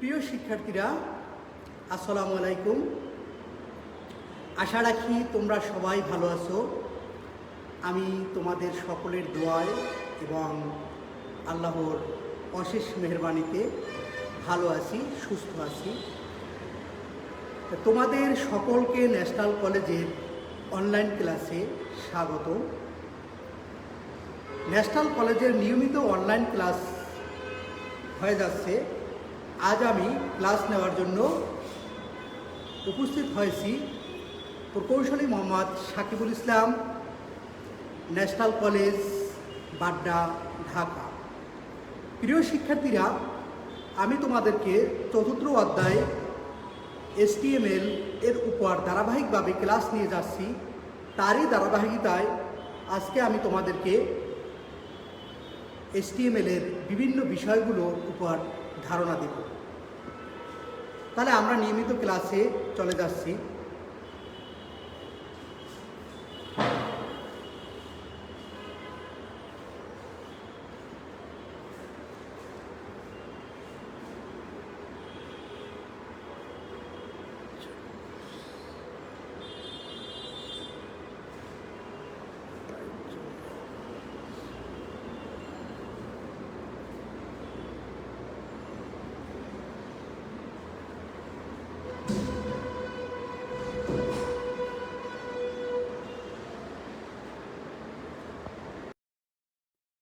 প্রিয় শিক্ষার্থীরা, আসসালামু আলাইকুম। আশা রাখি তোমরা সবাই ভালো আছো। আমি তোমাদের সকলের দোয়ায় এবং আল্লাহর অশেষ মেহেরবানিতে ভালো আছি, সুস্থ আছি। তোমাদের সকলকে ন্যাশনাল কলেজের অনলাইন ক্লাসে স্বাগত। ন্যাশনাল কলেজের নিয়মিত অনলাইন ক্লাস হয়ে যাচ্ছে। আজ আমি ক্লাস নেওয়ার জন্য উপস্থিত হয়েছি প্রকৌশলী মোহাম্মদ সাকিবুল ইসলাম, ন্যাশনাল কলেজ, বাড্ডা, ঢাকা। প্রিয় শিক্ষার্থীরা, আমি তোমাদেরকে চতুর্থ অধ্যায় HTML এর উপর ধারাবাহিকভাবে ক্লাস নিয়ে যাচ্ছি। তারই ধারাবাহিকতায় আজকে আমি তোমাদেরকে HTML এর বিভিন্ন বিষয়গুলোর উপর ধারণা দেব। তাহলে আমরা নিয়মিত ক্লাসে চলে যাচ্ছি।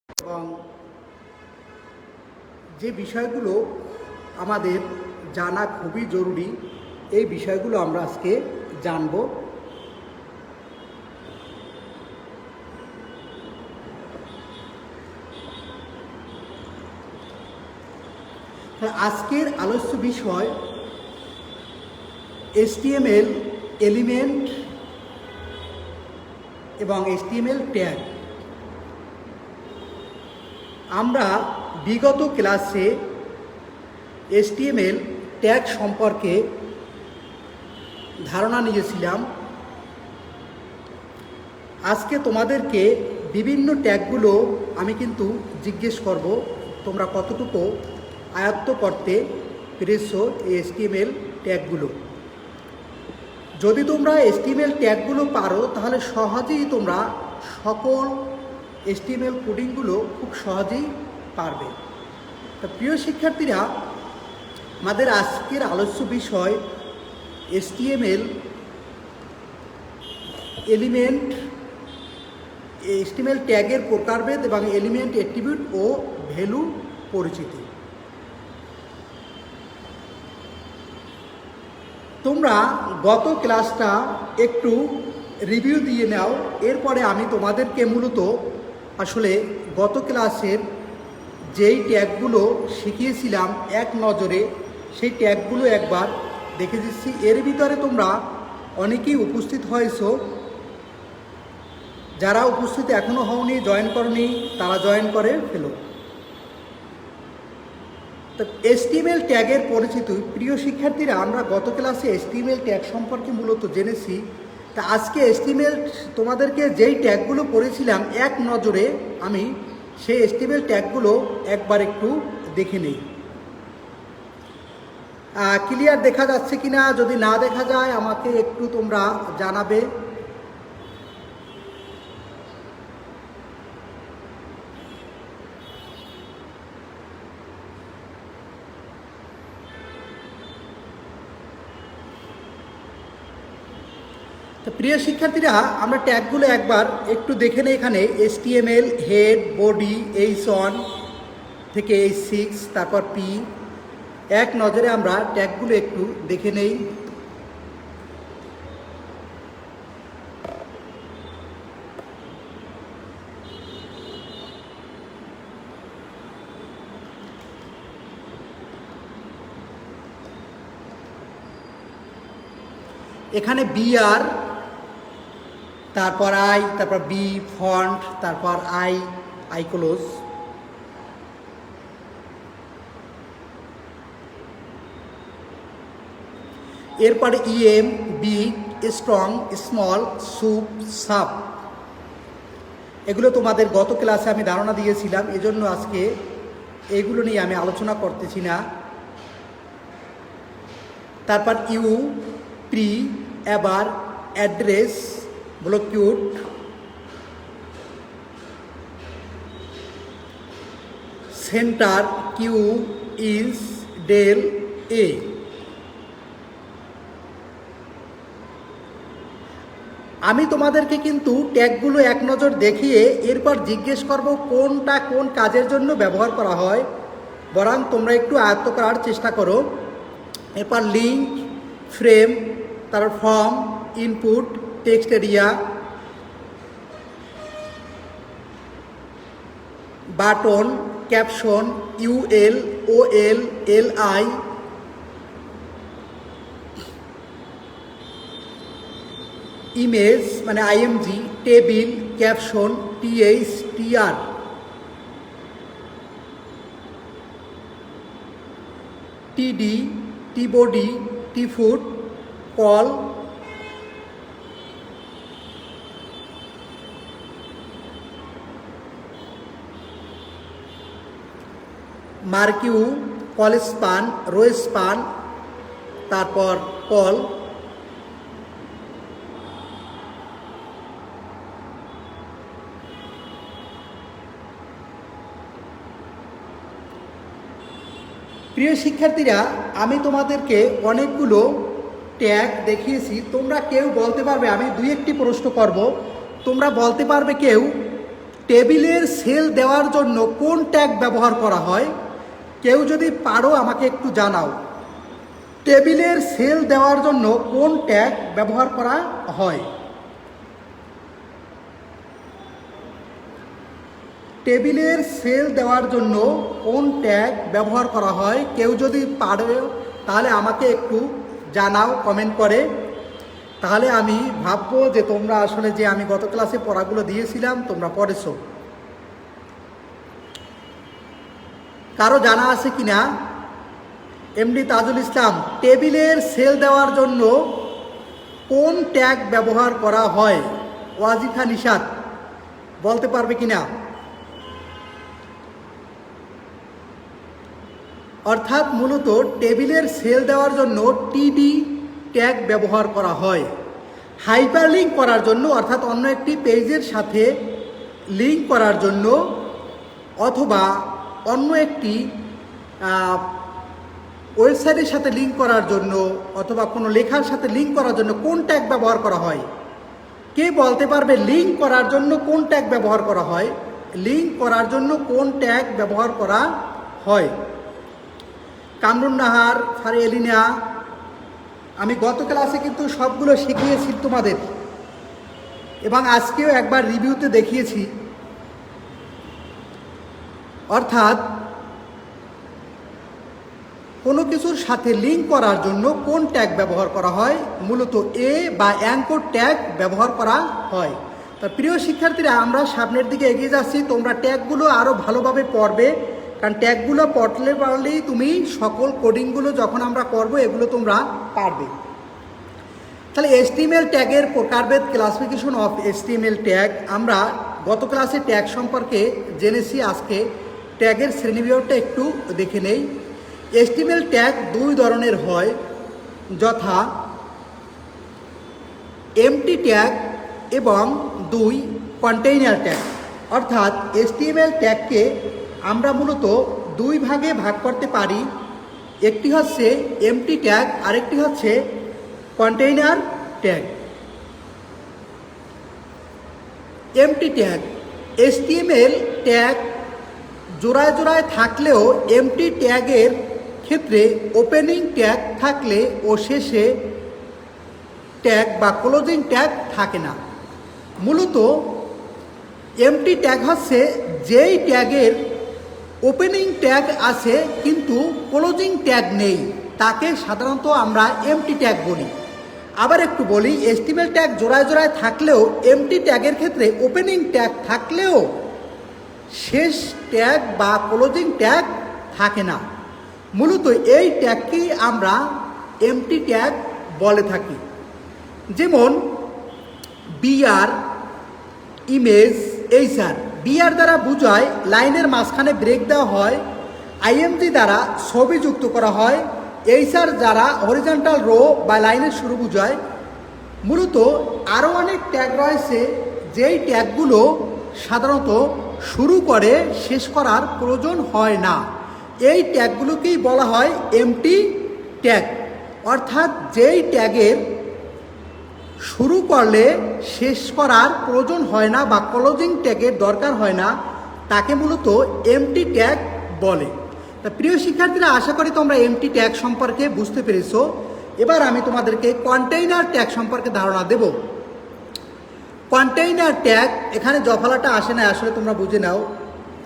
এবং যে বিষয়গুলো আমাদের জানা খুবই জরুরি, এই বিষয়গুলো আমরা আজকে জানব। আজকের আলোচ্য বিষয় HTML এলিমেন্ট এবং HTML ট্যাগ। আমরা বিগত ক্লাসে HTML ট্যাগ সম্পর্কে ধারণা নিয়েছিলাম। আজকে তোমাদেরকে বিভিন্ন ট্যাগগুলো আমি কিন্তু জিজ্ঞেস করব, তোমরা কতটুকু আয়ত্ত করতে পেরেছো এই HTML ট্যাগগুলো। যদি তোমরা HTML ট্যাগগুলো পারো তাহলে সহজেই তোমরা সকল HTML কোডিংগুলো খুব সহজেই পারবে। তো প্রিয় শিক্ষার্থীরা, আমাদের আজকের আলোচ্য বিষয় HTML এলিমেন্ট, HTML ট্যাগের প্রকারভেদ এবং এলিমেন্ট অ্যাট্রিবিউট ও ভ্যালু পরিচিতি। তোমরা গত ক্লাসটা একটু রিভিউ দিয়ে নাও, এরপরে আমি তোমাদেরকে মূলত আসলে গত ক্লাসের যেই ট্যাগগুলো শিখিয়েছিলাম এক নজরে সেই ট্যাগগুলো একবার দেখে দিচ্ছি। এর ভিতরে তোমরা অনেকেই উপস্থিত হয়েছো, যারা উপস্থিত এখনও হওনি, জয়েন করনি, তারা জয়েন করে ফেলো। তো HTML ট্যাগের পরিচিতি। প্রিয় শিক্ষার্থীরা, আমরা গত ক্লাসে HTML ট্যাগ সম্পর্কে মূলত জেনেছি। তা আজকে HTML তোমাদেরকে যেই ট্যাগগুলো পড়েছিলাম এক নজরে আমি সেই HTML ট্যাগগুলো একবার একটু দেখে নিই। ক্লিয়ার দেখা যাচ্ছে কিনা? যদি না দেখা যায় আমাকে একটু তোমরা জানাবে। তো প্রিয় শিক্ষার্থীরা, আমরা ট্যাগগুলো একবার একটু দেখে নেই। এখানে HTML হেড, বডি, H1 থেকে H6, তারপর P। এক নজরে আমরা ট্যাগগুলো একটু দেখে নেই। এখানে BR, তারপর I, তারপর B ফন্ট, তারপর I ক্লোজ। এরপরে EM, big, strong, small, soup, sub. এগুলো তোমাদের গত ক্লাসে আমি ধারণা দিয়েছিলাম, এজন্য আজকে এগুলো নিয়ে আমি আলোচনা করতেছি না। তারপর ইউ, প্রি, এবার, অ্যাড্রেস, ব্লকিউট, সেন্টার, কিউ, ইজ, ডেল, এ। আমি তোমাদেরকে কিন্তু ট্যাগগুলো এক নজর দেখিয়ে এরপর জিজ্ঞেস করব কোনটা কোন কাজের জন্য ব্যবহার করা হয়, বরং তোমরা একটু আয়ত্ত করার চেষ্টা করো। এরপর লিঙ্ক, ফ্রেম, তারপর form, input, text area, button, caption, UL, OL, LI, image মানে IMG, table, caption, TH, TR, TD, tbody, tfoot, col, marquee, col span, row span, তারপর কল। প্রিয় শিক্ষার্থীরা, আমি তোমাদেরকে অনেকগুলো ট্যাগ দেখিয়েছি। তোমরা কেউ বলতে পারবে, আমি দুই একটি প্রশ্ন করব, তোমরা বলতে পারবে কেউ টেবিলের সেল দেওয়ার জন্য কোন ট্যাগ ব্যবহার করা হয়? কেউ যদি পারো আমাকে একটু জানাও, টেবিলের সেল দেওয়ার জন্য কোন ট্যাগ ব্যবহার করা হয়? টেবিলের সেল দেওয়ার জন্য কোন ট্যাগ ব্যবহার করা হয়? কেউ যদি পারো তাহলে আমাকে একটু জানাও কমেন্ট করে, তাহলে আমি ভাববো যে তোমরা আসলে যে আমি গত ক্লাসে পড়াগুলো দিয়েছিলাম তোমরা পড়েছো। কারো জানা আছে কি না? এমডি তাজুল ইসলাম, টেবিলের সেল দেওয়ার জন্য কোন ট্যাগ ব্যবহার করা হয়? ওয়াজিফা নিশাত বলতে পারবে কি না? অর্থাৎ মূলত টেবিলের সেল দেওয়ার জন্য টিডি ট্যাগ ব্যবহার করা হয়। হাইপারলিঙ্ক করার জন্য অর্থাৎ অন্য একটি পেজের সাথে লিঙ্ক করার জন্য অথবা অন্য একটি ওয়েবসাইটের সাথে লিঙ্ক করার জন্য অথবা কোনো লেখার সাথে লিঙ্ক করার জন্য কোন ট্যাগ ব্যবহার করা হয়? কে বলতে পারবে লিঙ্ক করার জন্য কোন ট্যাগ ব্যবহার করা হয়? লিঙ্ক করার জন্য কোন ট্যাগ ব্যবহার করা হয়? কামরুন নাহার, ফারি এলিনা, আমি গত ক্লাসে কিন্তু সবগুলো শিখিয়েছি তোমাদের এবং আজকেও একবার রিভিউতে দেখিয়েছি। অর্থাৎ কোনো কিছুর সাথে লিঙ্ক করার জন্য কোন ট্যাগ ব্যবহার করা হয়? মূলত এ বা অ্যাঙ্কর ট্যাগ ব্যবহার করা হয়। তা প্রিয় শিক্ষার্থীরা, আমরা সামনের দিকে এগিয়ে যাচ্ছি। তোমরা ট্যাগগুলো আরও ভালোভাবে পড়বে, কারণ ট্যাগগুলো পারলেই তুমি সকল কোডিংগুলো যখন আমরা করব এগুলো তোমরা পারবে। তাহলে HTML ট্যাগের প্রকারভেদ, ক্লাসিফিকেশন অফ HTML ট্যাগ। আমরা গত ক্লাসে ট্যাগ সম্পর্কে জেনেছি, আজকে ট্যাগের শ্রেণীবিভাগটা একটু দেখে নেই। HTML ট্যাগ দুই ধরনের হয়, যথা এমটি ট্যাগ এবং দুই কন্টেইনার ট্যাগ। অর্থাৎ HTML ট্যাগকে আমরা মূলত দুই ভাগে ভাগ করতে পারি, একটি হচ্ছে এমটি ট্যাগ, আরেকটি হচ্ছে container tag. MT tag, HTML tag জোড়ায় জোড়ায় থাকলেও এমটি ট্যাগের ক্ষেত্রে ওপেনিং ট্যাগ থাকলে ও শেষে ট্যাগ বা ক্লোজিং ট্যাগ থাকে না। মূলত এমটি ট্যাগ হচ্ছে যেই ট্যাগের ওপেনিং ট্যাগ আছে কিন্তু ক্লোজিং ট্যাগ নেই, তাকে সাধারণত আমরা এমটি ট্যাগ বলি। আবার একটু বলি, HTML ট্যাগ জোড়ায় জোড়ায় থাকলেও এমটি ট্যাগের ক্ষেত্রে ওপেনিং ট্যাগ থাকলেও শেষ ট্যাগ বা ক্লোজিং ট্যাগ থাকে না। মূলত এই ট্যাগকেই আমরা এমটি ট্যাগ বলে থাকি। যেমন বিআর, ইমেজ, এইচআর। বিআর দ্বারা বোঝায় লাইনের মাঝখানে ব্রেক দেওয়া হয়, আইএমজি দ্বারা ছবি যুক্ত করা হয়, এইচআর যারা হরিজন্টাল রো বা লাইনের শুরু বোঝায়, মূলত আরও অনেক ট্যাগ রয়েছে যেই ট্যাগগুলো সাধারণত শুরু করে শেষ করার প্রয়োজন হয় না। এই ট্যাগগুলোকেই বলা হয় এমটি ট্যাগ, অর্থাৎ যেই ট্যাগের শুরু করলে শেষ করার প্রয়োজন হয় না বা ক্লোজিং ট্যাগের দরকার হয় না, তাকে মূলত এমটি ট্যাগ বলে। তা প্রিয় শিক্ষার্থীরা, আশা করি তোমরা এমটি ট্যাগ সম্পর্কে বুঝতে পেরেছো। এবার আমি তোমাদেরকে কন্টেইনার ট্যাগ সম্পর্কে ধারণা দেব। কন্টেইনার ট্যাগ, এখানে জফলাটা আসে না, আসলে তোমরা বুঝে নাও,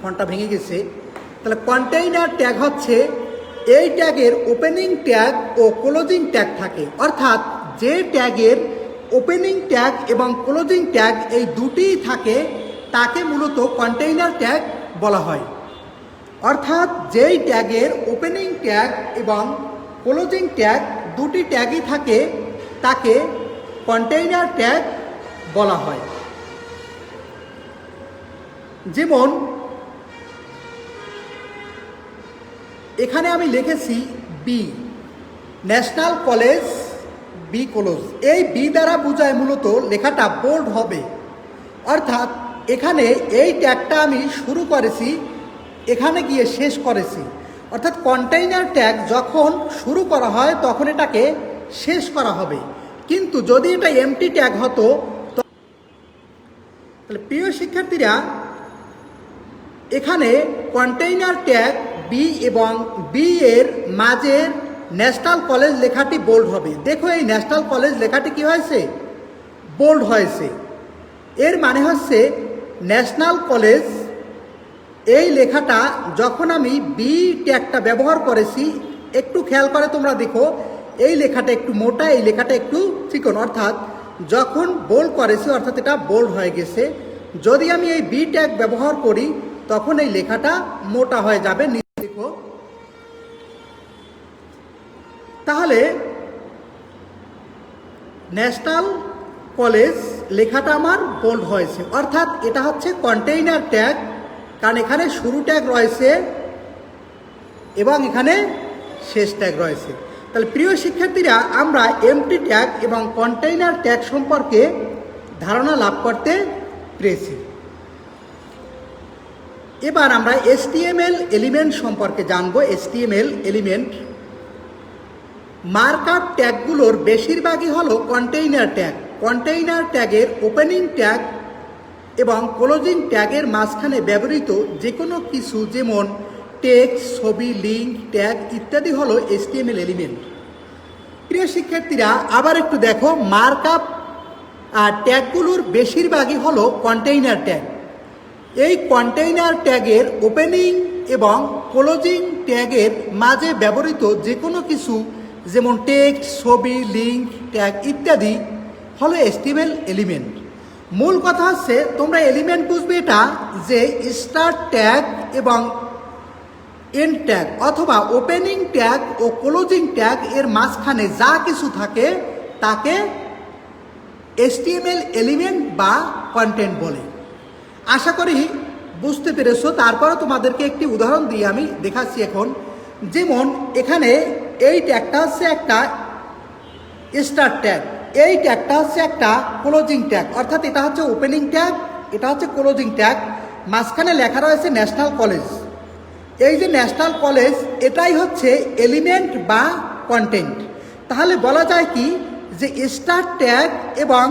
ফন্টটা ভেঙে গেছে। তাহলে কন্টেইনার ট্যাগ হচ্ছে এই ট্যাগের ওপেনিং ট্যাগ ও ক্লোজিং ট্যাগ থাকে, অর্থাৎ যে ট্যাগের ওপেনিং ট্যাগ এবং ক্লোজিং ট্যাগ এই দুটিই থাকে তাকে মূলত কন্টেইনার ট্যাগ বলা হয়। অর্থাৎ যেই ট্যাগের ওপেনিং ট্যাগ এবং ক্লোজিং ট্যাগ দুটি ট্যাগই থাকে তাকে কন্টেইনার ট্যাগ বলা হয়। যেমন এখানে আমি লিখেছি B, national college B close. এই বি দ্বারা বোঝায় মূলত লেখাটা বোল্ড হবে, অর্থাৎ এখানে এই ট্যাগটা আমি শুরু করেছি, এখানে গিয়ে শেষ করেছি। অর্থাৎ কন্টেইনার ট্যাগ যখন শুরু করা হয় তখন এটাকে শেষ করা হবে, কিন্তু যদি এটা এমটি ট্যাগ হতো। তাহলে প্রিয় শিক্ষার্থীরা, এখানে কন্টেইনার ট্যাগ বি এবং বি এর মাঝে ন্যাশনাল কলেজ লেখাটি বোল্ড হবে। দেখো এই ন্যাশনাল কলেজ লেখাটি কি হয়েছে? বোল্ড হয়েছে। এর মানে হচ্ছে ন্যাশনাল কলেজ এই লেখাটা যখন আমি বি ট্যাগটা ব্যবহার করেছি, একটু খেয়াল করে তোমরা দেখো, এই লেখাটা একটু মোটা, এই লেখাটা একটু চিকন, অর্থাৎ যখন বোল্ড করেছি অর্থাৎ এটা বোল্ড হয়ে গেছে। যদি আমি এই বি ট্যাগ ব্যবহার করি তখন এই লেখাটা মোটা হয়ে যাবে, নিচে দেখো। তাহলে ন্যাশনাল কলেজ লেখাটা আমার বোল্ড হয়েছে, অর্থাৎ এটা হচ্ছে কন্টেইনার ট্যাগ, কারণ এখানে শুরু ট্যাগ রয়েছে এবং এখানে শেষ ট্যাগ রয়েছে। তাহলে প্রিয় শিক্ষার্থীরা, আমরা এমটি ট্যাগ এবং কন্টেইনার ট্যাগ সম্পর্কে ধারণা লাভ করতে পেরেছি। এবার আমরা HTML এলিমেন্ট সম্পর্কে জানব। HTML এলিমেন্ট মার্কআপ ট্যাগগুলোর বেশিরভাগই হলো কন্টেইনার ট্যাগ। কন্টেইনার ট্যাগের ওপেনিং ট্যাগ এবং ক্লোজিং ট্যাগের মাঝখানে ব্যবহৃত যে কোনো কিছু, যেমন টেক্সট, ছবি, লিঙ্ক, ট্যাগ ইত্যাদি হলো HTML এলিমেন্ট। প্রিয় শিক্ষার্থীরা, আবার একটু দেখো, মার্কআপ ট্যাগগুলোর বেশিরভাগই হলো কন্টেইনার ট্যাগ। এই কন্টেইনার ট্যাগের ওপেনিং এবং ক্লোজিং ট্যাগের মাঝে ব্যবহৃত যে কোনো কিছু, যেমন টেক্সট, ছবি, লিঙ্ক, ট্যাগ ইত্যাদি হলো HTML এলিমেন্ট। মূল কথা হচ্ছে, তোমরা এলিমেন্ট বুঝবে এটা যে স্টার্ট ট্যাগ এবং এন্ড ট্যাগ অথবা ওপেনিং ট্যাগ ও ক্লোজিং ট্যাগ এর মাঝখানে যা কিছু থাকে তাকে HTML এলিমেন্ট বা কন্টেন্ট বলে। আশা করি বুঝতে পেরেছো। তারপরে তোমাদেরকে একটি উদাহরণ দিয়ে আমি দেখাচ্ছি এখন। যেমন এখানে এই ট্যাগটা হচ্ছে একটা স্টার্ট ট্যাগ, এই ট্যাগটা হচ্ছে একটা ক্লোজিং ট্যাগ, অর্থাৎ এটা হচ্ছে ওপেনিং ট্যাগ, এটা হচ্ছে ক্লোজিং ট্যাগ। মাঝখানে লেখা রয়েছে ন্যাশনাল কলেজ। এই যে ন্যাশনাল কলেজ, এটাই হচ্ছে এলিমেন্ট বা কন্টেন্ট। তাহলে বলা যায় কি, যে স্টার্ট ট্যাগ এবং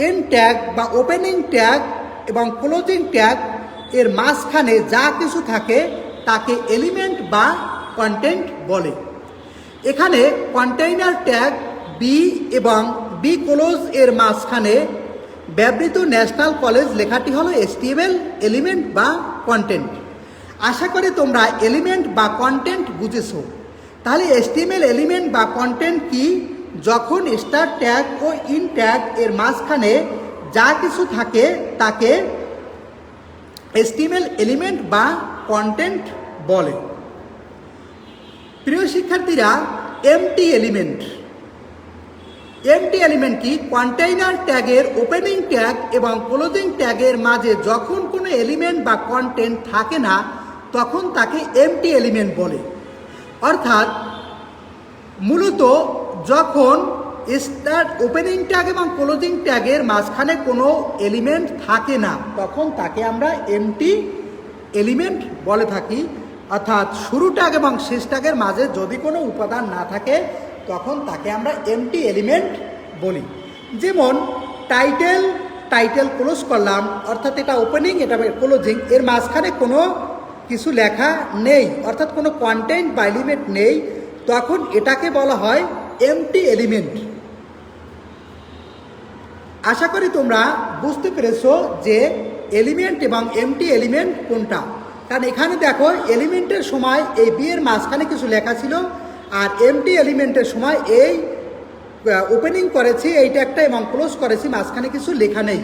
এন্ড ট্যাগ বা ওপেনিং ট্যাগ এবং ক্লোজিং ট্যাগ এর মাঝখানে যা কিছু থাকে তাকে এলিমেন্ট বা কন্টেন্ট বলে। এখানে কন্টেইনার ট্যাগ বি এবং বি ক্লোজ এর মাঝখানে ব্যবহৃত ন্যাশনাল কলেজ লেখাটি হলো HTML এলিমেন্ট বা কন্টেন্ট। আশা করি তোমরা এলিমেন্ট বা কন্টেন্ট বুঝেছো। তাহলে HTML এলিমেন্ট বা কন্টেন্ট কি? যখন স্টার্ট ট্যাগ ও ইন ট্যাগ এর মাঝখানে যা কিছু থাকে তাকে HTML এলিমেন্ট বা কন্টেন্ট বলে। প্রিয় শিক্ষার্থীরা, এমটি এলিমেন্ট কি? কন্টেইনার ট্যাগের ওপেনিং ট্যাগ এবং ক্লোজিং ট্যাগের মাঝে যখন কোনো এলিমেন্ট বা কন্টেন্ট থাকে না তখন তাকে এমটি এলিমেন্ট বলে। অর্থাৎ মূলত যখন স্টার্ট ওপেনিং ট্যাগ এবং ক্লোজিং ট্যাগের মাঝখানে কোনো এলিমেন্ট থাকে না তখন তাকে আমরা এমটি এলিমেন্ট বলে থাকি। অর্থাৎ শুরু ট্যাগ এবং শেষ ট্যাগের মাঝে যদি কোনো উপাদান না থাকে তখন তাকে আমরা এমটি এলিমেন্ট বলি। যেমন টাইটেল ক্লোজ করলাম, অর্থাৎ এটা ওপেনিং এটা ক্লোজিং, এর মাঝখানে কোনো কিছু লেখা নেই, অর্থাৎ কোনো কন্টেন্ট বা এলিমেন্ট নেই, তখন এটাকে বলা হয় এমটি এলিমেন্ট। আশা করি তোমরা বুঝতে পেরেছো যে এলিমেন্ট এবং এমটি এলিমেন্ট কোনটা। কারণ এখানে দেখো এলিমেন্টের সময় এই বি এর মাঝখানে কিছু লেখা ছিল, আর এমটি এলিমেন্টের সময় এই ওপেনিং করেছি এইটা একটা এবং ক্লোজ করেছি, মাঝখানে কিছু লেখা নেই,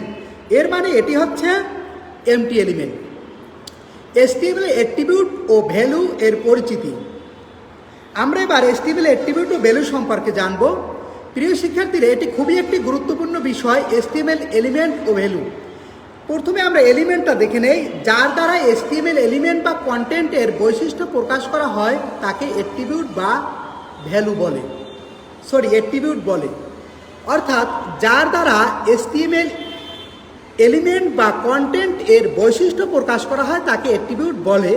এর মানে এটি হচ্ছে এমটি এলিমেন্ট। এসটিএমএল অ্যাট্রিবিউট ও ভ্যালু এর পরিচিতি। আমরা এবার এসটিএমএল অ্যাট্রিবিউট ও ভ্যালু সম্পর্কে জানব। প্রিয় শিক্ষার্থীরা, এটি খুবই একটি গুরুত্বপূর্ণ বিষয়, এসটিএমএল এলিমেন্ট ও ভ্যালু। প্রথমে আমরা এলিমেন্টটা দেখে নেই। যার দ্বারা এসটিএমএল এলিমেন্ট বা কন্টেন্টের বৈশিষ্ট্য প্রকাশ করা হয় তাকে অ্যাট্রিবিউট বা ভ্যালু বলে, অ্যাট্রিবিউট বলে। অর্থাৎ যার দ্বারা এসটিএমএল এলিমেন্ট বা কন্টেন্ট এর বৈশিষ্ট্য প্রকাশ করা হয় তাকে অ্যাট্রিবিউট বলে।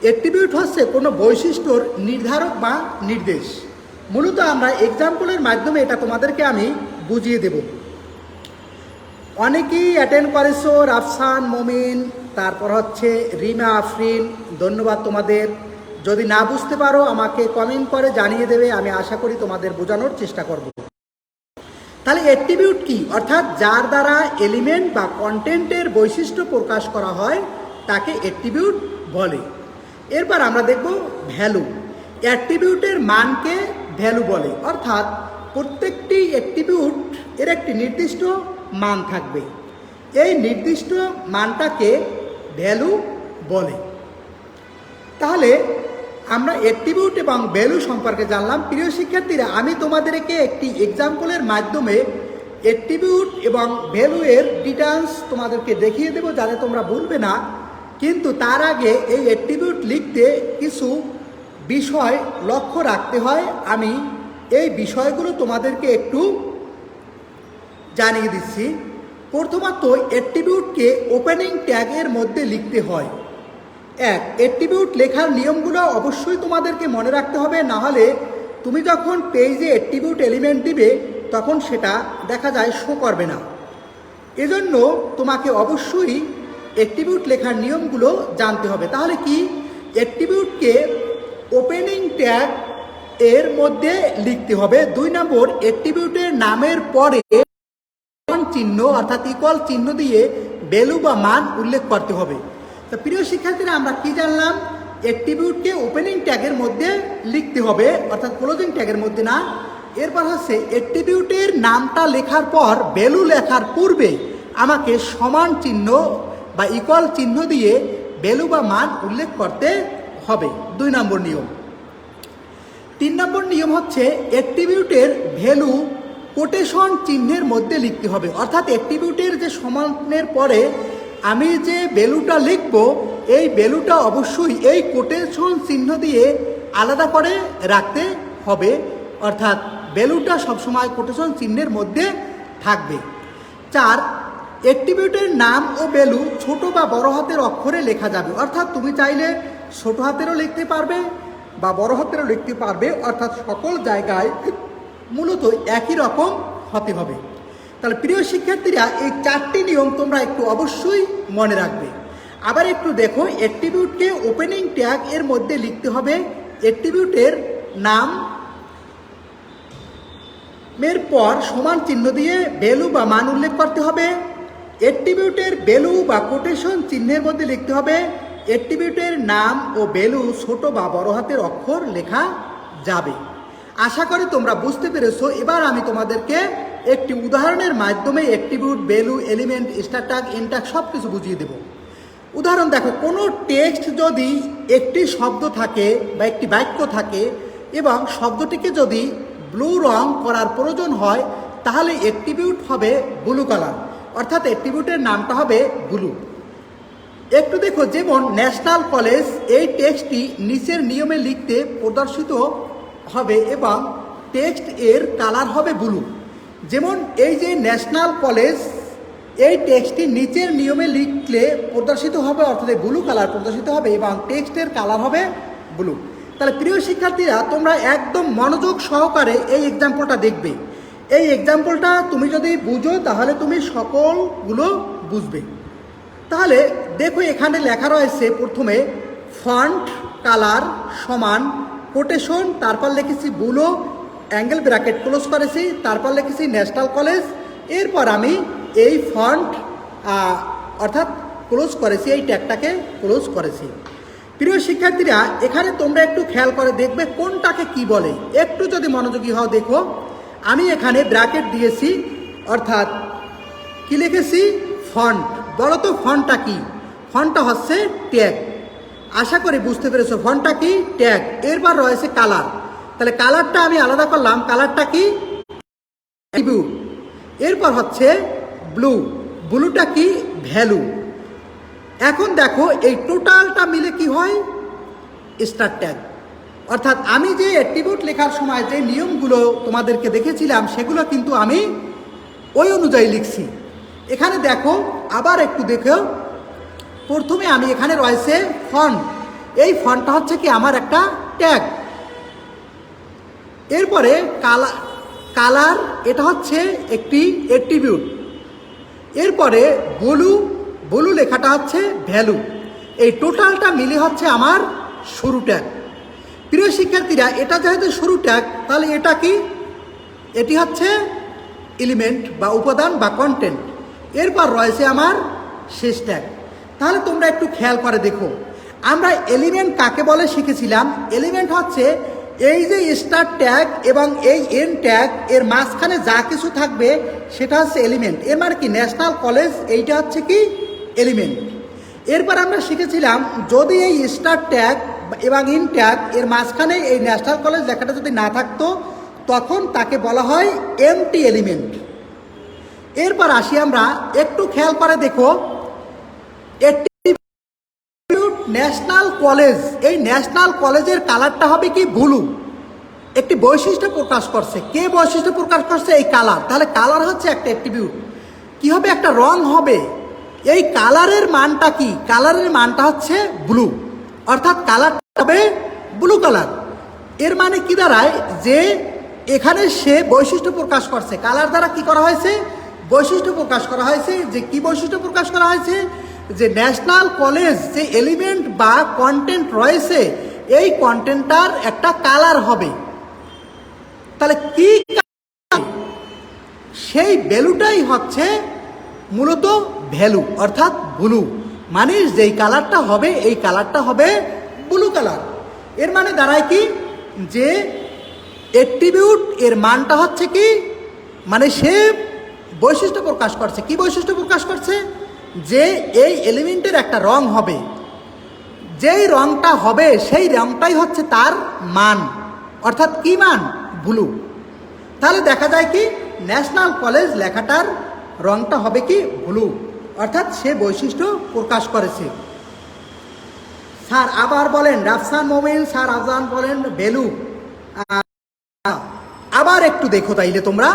অ্যাট্রিবিউট হচ্ছে কোনো বৈশিষ্ট্যর নির্ধারক বা নির্দেশ। মূলত আমরা এক্সাম্পলের মাধ্যমে এটা তোমাদেরকে আমি বুঝিয়ে দেব। অনেকেই অ্যাটেন্ড করেছো, রাফসান, মমিন, তারপর হচ্ছে রিমা, আফরিন, ধন্যবাদ তোমাদের। যদি না বুঝতে পারো আমাকে কমেন্ট করে জানিয়ে দেবে, আমি আশা করি তোমাদের বোঝানোর চেষ্টা করব। তাহলে অ্যাট্রিবিউট কি? অর্থাৎ যার দ্বারা এলিমেন্ট বা কন্টেন্টের বৈশিষ্ট্য প্রকাশ করা হয় তাকে অ্যাট্রিবিউট বলে। এরপর আমরা দেখব ভ্যালু। অ্যাট্রিবিউটের মানকে ভ্যালু বলে, অর্থাৎ প্রত্যেকটি অ্যাট্রিবিউট এর একটি নির্দিষ্ট মান থাকবে, এই নির্দিষ্ট মানটাকে ভ্যালু বলে। তাহলে আমরা অ্যাট্রিবিউট এবং ভ্যালু সম্পর্কে জানলাম। প্রিয় শিক্ষার্থীরা, আমি তোমাদেরকে একটি এক্সাম্পলের মাধ্যমে অ্যাট্রিবিউট এবং ভ্যালু এর ডিটেইলস তোমাদেরকে দেখিয়ে দেব যাতে তোমরা ভুলবে না। কিন্তু তার আগে এই অ্যাট্রিবিউট লিখতে কিছু বিষয় লক্ষ্য রাখতে হয়। আমি এই বিষয়গুলো তোমাদেরকে একটু জানিয়ে দিচ্ছি। প্রথমত, অ্যাট্রিবিউটকে ওপেনিং ট্যাগের মধ্যে লিখতে হয়। অ্যাট্রিবিউট লেখার নিয়মগুলো অবশ্যই তোমাদেরকে মনে রাখতে হবে, না হলে তুমি যখন পেজে অ্যাট্রিবিউট এলিমেন্ট দিবে তখন সেটা দেখা যায় শো করবে না। এজন্য তোমাকে অবশ্যই অ্যাট্রিবিউট লেখার নিয়মগুলো জানতে হবে। তাহলে কি? অ্যাট্রিবিউটকে ওপেনিং ট্যাগ এর মধ্যে লিখতে হবে। 2 নম্বর, অ্যাট্রিবিউটের নামের পরে চিহ্ন অর্থাৎ ইকুয়াল চিহ্ন দিয়ে ভ্যালু বা মান উল্লেখ করতে হবে। তো প্রিয় শিক্ষার্থীরা, আমরা কি জানলাম? অ্যাট্রিবিউটকে ওপেনিং ট্যাগের মধ্যে লিখতে হবে, অর্থাৎ ক্লোজিং ট্যাগের মধ্যে না। এরপর হচ্ছে অ্যাট্রিবিউটের নামটা লেখার পর ভ্যালু লেখার পূর্বে আমাকে সমান চিহ্ন বা ইকুয়াল চিহ্ন দিয়ে ভ্যালু বা মান উল্লেখ করতে হবে। 2 নম্বর নিয়ম। 3 নম্বর নিয়ম হচ্ছে অ্যাট্রিবিউটের ভ্যালু কোটেশন চিহ্নের মধ্যে লিখতে হবে। অর্থাৎ অ্যাট্রিবিউটের যে সমানের পরে আমি যে ভ্যালুটা লিখব এই ভ্যালুটা অবশ্যই এই কোটেশন চিহ্ন দিয়ে আলাদা করে রাখতে হবে, অর্থাৎ ভ্যালুটা সবসময় কোটেশন চিহ্নের মধ্যে থাকবে। 4, অ্যাট্রিবিউটের নাম ও ভ্যালু ছোট বা বড় হাতের অক্ষরে লেখা যাবে। অর্থাৎ তুমি চাইলে ছোট হাতেরও লিখতে পারবে বা বড় হাতেরও লিখতে পারবে, অর্থাৎ সকল জায়গায় মূলত একই রকম হতে হবে। তাহলে প্রিয় শিক্ষার্থীরা, এই 4টি নিয়ম তোমরা একটু অবশ্যই মনে রাখবে। আবার একটু দেখো, অ্যাট্রিবিউটকে ওপেনিং ট্যাগ এর মধ্যে লিখতে হবে অ্যাট্রিবিউটের নাম এর পর সমান চিহ্ন দিয়ে ভ্যালু বা মান উল্লেখ করতে হবে। অ্যাট্রিবিউটের ভ্যালু বা কোটেশন চিহ্নের মধ্যে লিখতে হবে অ্যাট্রিবিউটের নাম ও ভ্যালু ছোট বা বড় হাতের অক্ষর লেখা যাবে। আশা করি তোমরা বুঝতে পেরেছো। এবার আমি তোমাদেরকে একটি উদাহরণের মাধ্যমে attribute, value, element, start tag, end tag সব কিছু বুঝিয়ে দেব। উদাহরণ দেখো, কোনো টেক্সট যদি একটি শব্দ থাকে বা একটি বাক্য থাকে এবং শব্দটিকে যদি ব্লু রং করার প্রয়োজন হয় তাহলে অ্যাট্রিবিউট হবে ব্লু কালার, অর্থাৎ অ্যাট্রিবিউটের নামটা হবে ব্লু। একটু দেখো, যেমন ন্যাশনাল কলেজ, এই টেক্সটটি নিচের নিয়মে লিখতে প্রদর্শিত হবে এবং টেক্সট এর কালার হবে ব্লু। যেমন এই যে ন্যাশনাল কলেজ, এই টেক্সটটি নিচের নিয়মে লিখলে প্রদর্শিত হবে, অর্থাৎ ব্লু কালার প্রদর্শিত হবে এবং টেক্সটের কালার হবে ব্লু। তাহলে প্রিয় শিক্ষার্থীরা, তোমরা একদম মনোযোগ সহকারে এই এক্সাম্পলটা দেখবে। এই এক্সাম্পলটা তুমি যদি বুঝো তাহলে তুমি সকলগুলো বুঝবে। তাহলে দেখো, এখানে লেখা রয়েছে প্রথমে ফন্ট কালার সমান কোটেশন, তারপর লিখেছি ব্লু, অ্যাঙ্গেল ব্র্যাকেট ক্লোজ করেছি, তারপর লিখেছি ন্যাশনাল কলেজ। এরপর আমি এই ফন্ট অর্থাৎ ক্লোজ করেছি, এই ট্যাগটাকে ক্লোজ করেছি। প্রিয় শিক্ষার্থীরা, এখানে তোমরা একটু খেয়াল করে দেখবে কোনটাকে কি বলে। একটু যদি মনোযোগী হও, দেখো আমি এখানে ব্র্যাকেট দিয়েছি, অর্থাৎ কি লিখেছি ফন্ট। বলো তো ফন্টটা কি? ফন্টটা হচ্ছে ট্যাগ। আশা করি বুঝতে পেরেছো ফন্টটা কি, ট্যাগ। এরপর রয়েছে কালার, তাহলে কালারটা আমি আলাদা করলাম, কালারটা কি অ্যাট্রিবিউট। এরপর হচ্ছে ব্লু, ব্লুটা কি ভ্যালু। এখন দেখো এই টোটালটা মিলে কি হয় স্টার ট্যাগ। অর্থাৎ আমি যে অ্যাট্রিবিউট লেখার সময় যে নিয়মগুলো তোমাদেরকে দেখেছিলাম সেগুলো কিন্তু আমি ওই অনুযায়ী লিখছি। এখানে দেখো আবার একটু দেখো, প্রথমে আমি এখানে রয়েছে ফন্ট, এই ফন্টটা হচ্ছে কি আমার একটা ট্যাগ। এরপরে কালার এটা হচ্ছে একটি অ্যাট্রিবিউট। এরপরে ব্লু লেখাটা হচ্ছে ভ্যালু। এই টোটালটা মিলে হচ্ছে আমার শুরু ট্যাগ। প্রিয় শিক্ষার্থীরা, এটা যেহেতু শুরু ট্যাগ, তাহলে এটা কি, এটি হচ্ছে এলিমেন্ট বা উপাদান বা কন্টেন্ট। এরপর রয়েছে আমার শেষ ট্যাগ। তাহলে তোমরা একটু খেয়াল করে দেখো, আমরা এলিমেন্ট কাকে বলে শিখেছিলাম। এলিমেন্ট হচ্ছে এই যে স্টার ট্যাগ এবং এই এন ট্যাগ এর মাঝখানে যা কিছু থাকবে সেটা হচ্ছে এলিমেন্ট। এর মানে কি ন্যাশনাল কলেজ, এইটা হচ্ছে কি এলিমেন্ট। এরপর আমরা শিখেছিলাম যদি এই স্টার ট্যাগ এবং ইন ট্যাগ এর মাঝখানে এই ন্যাশনাল কলেজ লেখাটা যদি না থাকতো তখন তাকে বলা হয় এমটি এলিমেন্ট। এরপর আসি আমরা, একটু খেয়াল করে দেখো ন্যাশনাল কলেজ, এই ন্যাশনাল কলেজের কালারটা হবে কি ব্লু। একটি বৈশিষ্ট্য প্রকাশ করছে, কে বৈশিষ্ট্য প্রকাশ করছে? এই কালার। তাহলে কালার হচ্ছে একটা অ্যাট্রিবিউট। কি হবে? একটা রং হবে। এই কালারের মানটা কি? কালারের মানটা হচ্ছে ব্লু, অর্থাৎ কালারটা হবে ব্লু কালার। এর মানে কি দাঁড়ায় যে এখানে সে বৈশিষ্ট্য প্রকাশ করছে। কালার দ্বারা কি করা হয়েছে? বৈশিষ্ট্য প্রকাশ করা হয়েছে। যে কি বৈশিষ্ট্য প্রকাশ করা হয়েছে? যে ন্যাশনাল কলেজ যে এলিমেন্ট বা কন্টেন্ট রয়েছে এই কন্টেন্টটার একটা কালার হবে। তাহলে কি সেই ভ্যালুটাই হচ্ছে মূলত ভ্যালু, অর্থাৎ ব্লু। মানে যেই কালারটা হবে এই কালারটা হবে ব্লু কালার। এর মানে দাঁড়ায় কি যে অ্যাট্রিবিউট এর মানটা হচ্ছে কি, মানে সে বৈশিষ্ট্য প্রকাশ করছে। কি বৈশিষ্ট্য প্রকাশ করছে? যে এই এলিমেন্টের একটা রং হবে, যেই রংটা হবে সেই রংটাই হচ্ছে তার মান, অর্থাৎ কি মান? ব্লু। তাহলে দেখা যায় কি ন্যাশনাল কলেজ লেখাটার রংটা হবে কি ব্লু, অর্থাৎ সে বৈশিষ্ট্য প্রকাশ করেছে। স্যার আবার বলেন, রাফসান মোমিন স্যার আফজান বলেন ভ্যালু। আবার একটু দেখো তাইলে তোমরা,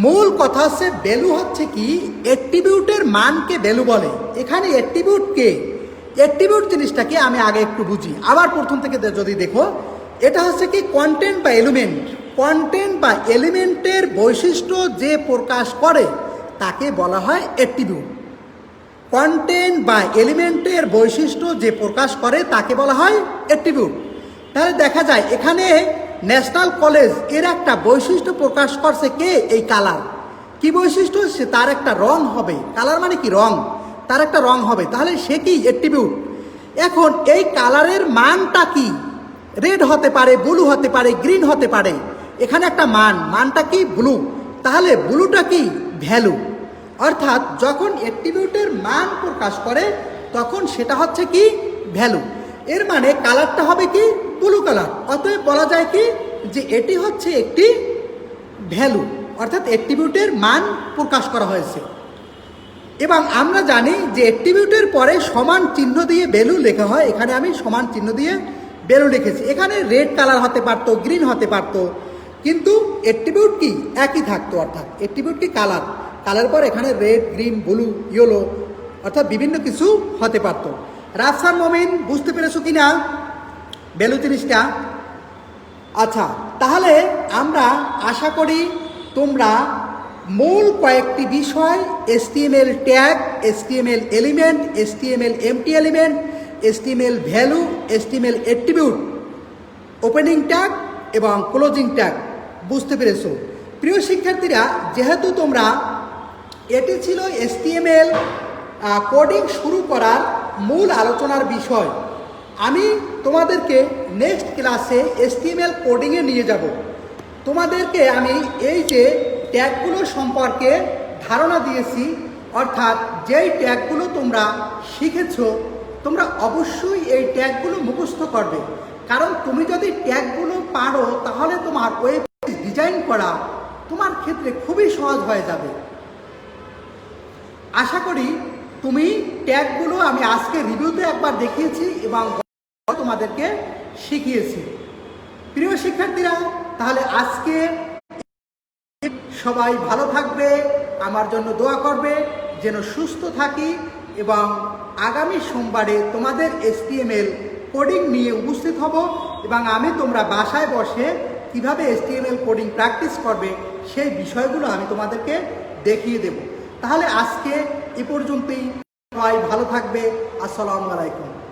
মূল কথা হচ্ছে ভ্যালু হচ্ছে কি অ্যাট্রিবিউটের মানকে ভ্যালু বলে। এখানে অ্যাট্রিবিউটকে, অ্যাট্রিবিউট জিনিসটাকে আমি আগে একটু বুঝি। আবার প্রথম থেকে যদি দেখো, এটা হচ্ছে কি কন্টেন্ট বা এলিমেন্ট। কন্টেন্ট বা এলিমেন্টের বৈশিষ্ট্য যে প্রকাশ করে তাকে বলা হয় অ্যাট্রিবিউট। কন্টেন্ট বা এলিমেন্টের বৈশিষ্ট্য যে প্রকাশ করে তাকে বলা হয় অ্যাট্রিবিউট। তাহলে দেখা যায় এখানে ন্যাশনাল কলেজ এর একটা বৈশিষ্ট্য প্রকাশ করছে কে? এই কালার। কি বৈশিষ্ট্য? সে তার একটা রং হবে। কালার মানে কি? রং। তার একটা রং হবে, তাহলে সে কি অ্যাট্রিবিউট। এখন এই কালারের মানটা কি? রেড হতে পারে, ব্লু হতে পারে, গ্রিন হতে পারে। এখানে একটা মানটা কি? ব্লু। তাহলে ব্লুটা কি? ভ্যালু। অর্থাৎ যখন অ্যাট্রিবিউটের মান প্রকাশ করে তখন সেটা হচ্ছে কি? ভ্যালু। এর মানে কালারটা হবে কি? Blue colour. অতএব বলা যায় কি যে এটি হচ্ছে একটি ভ্যালু, অর্থাৎ অ্যাট্রিবিউটের মান প্রকাশ করা হয়েছে। এবং আমরা জানি যে অ্যাট্রিবিউটের পরে সমান চিহ্ন দিয়ে ভ্যালু লেখা হয়। এখানে আমি সমান চিহ্ন দিয়ে ভ্যালু লিখেছি। এখানে রেড কালার হতে পারতো, গ্রিন হতে পারতো। কিন্তু অ্যাট্রিবিউট কি একই থাকতো, অর্থাৎ অ্যাট্রিবিউট কি কালার, কালার পর এখানে রেড, গ্রিন, ব্লু, ইয়েলো অর্থাৎ বিভিন্ন কিছু হতে পারতো। রাফসান মমিন বুঝতে পেরেছো কি না ভ্যালু জিনিসটা? আচ্ছা, তাহলে আমরা আশা করি তোমরা মূল কয়েকটি বিষয় HTML tag, HTML element, HTML empty element, HTML value, HTML attribute, opening tag এবং ক্লোজিং ট্যাগ বুঝতে পেরেছো। প্রিয় শিক্ষার্থীরা, যেহেতু তোমরা এটি ছিল HTML কোডিং শুরু করার মূল আলোচনার বিষয়, আমি তোমাদেরকে নেক্সট ক্লাসে HTML কোডিংয়ে নিয়ে যাব। তোমাদেরকে আমি এই যে ট্যাগগুলো সম্পর্কে ধারণা দিয়েছি, অর্থাৎ যেই ট্যাগগুলো তোমরা শিখেছো, তোমরা অবশ্যই এই ট্যাগগুলো মুখস্থ করবে। কারণ তুমি যদি ট্যাগগুলো পারো তাহলে তোমার ওয়েবসাইট ডিজাইন করা তোমার ক্ষেত্রে খুবই সহজ হয়ে যাবে। আশা করি তুমি ট্যাগগুলো আমি আজকে রিভিউতে একবার দেখিয়েছি এবং তোমাদেরকে শিখিয়েছি। প্রিয় শিক্ষার্থীরা, তাহলে আজকে সবাই ভালো থাকবে, আমার জন্য দোয়া করবে যেন সুস্থ থাকি এবং আগামী সোমবারে তোমাদের HTML কোডিং নিয়ে উপস্থিত হব এবং আমি তোমরা বাসায় বসে কিভাবে HTML কোডিং প্র্যাকটিস করবে সেই বিষয়গুলো আমি তোমাদেরকে দেখিয়ে দেব। তাহলে আজকে এ পর্যন্তই, সবাই ভালো থাকবে। আসসালামু আলাইকুম।